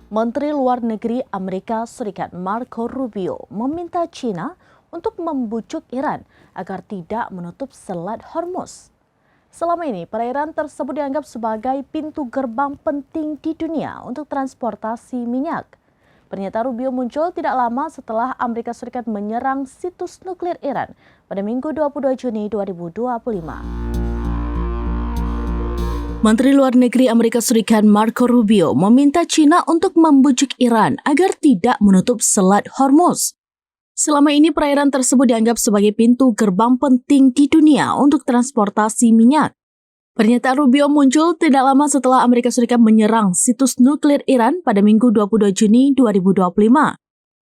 Menteri Luar Negeri Amerika Serikat Marco Rubio meminta China untuk membujuk Iran agar tidak menutup Selat Hormuz. Selama ini, perairan tersebut dianggap sebagai pintu gerbang penting di dunia untuk transportasi minyak. Pernyataan Rubio muncul tidak lama setelah Amerika Serikat menyerang situs nuklir Iran pada Minggu 22 Juni 2025. Menteri Luar Negeri Amerika Serikat Marco Rubio meminta China untuk membujuk Iran agar tidak menutup Selat Hormuz. Selama ini perairan tersebut dianggap sebagai pintu gerbang penting di dunia untuk transportasi minyak. Pernyataan Rubio muncul tidak lama setelah Amerika Serikat menyerang situs nuklir Iran pada Minggu 22 Juni 2025.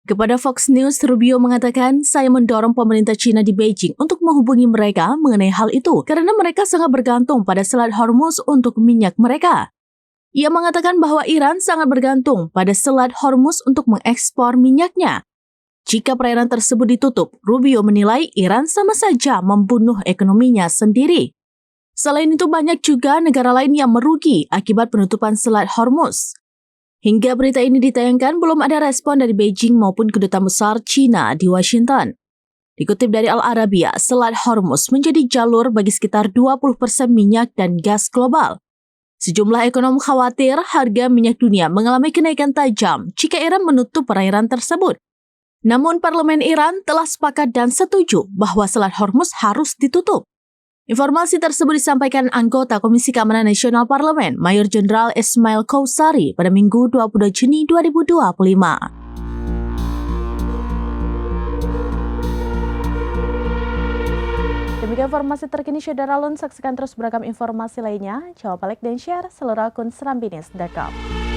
Kepada Fox News, Rubio mengatakan, "Saya mendorong pemerintah China di Beijing untuk menghubungi mereka mengenai hal itu karena mereka sangat bergantung pada Selat Hormuz untuk minyak mereka." Ia mengatakan bahwa Iran sangat bergantung pada Selat Hormuz untuk mengekspor minyaknya. Jika perairan tersebut ditutup, Rubio menilai Iran sama saja membunuh ekonominya sendiri. Selain itu, banyak juga negara lain yang merugi akibat penutupan Selat Hormuz. Hingga berita ini ditayangkan, belum ada respon dari Beijing maupun kedutaan besar China di Washington. Dikutip dari Al Arabiya, Selat Hormuz menjadi jalur bagi sekitar 20% minyak dan gas global. Sejumlah ekonom khawatir harga minyak dunia mengalami kenaikan tajam jika Iran menutup perairan tersebut. Namun parlemen Iran telah sepakat dan setuju bahwa Selat Hormuz harus ditutup. Informasi tersebut disampaikan anggota Komisi Keamanan Nasional Parlemen, Mayor Jenderal Ismail Kausari pada Minggu 22 Juni 2025. Demikian informasi terkini Syedara Lun, saksikan terus beragam informasi lainnya. Jangan lupa like dan share seluruh akun serambinews.com.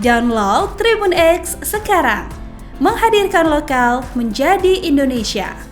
Download Tribun X sekarang, menghadirkan lokal menjadi Indonesia.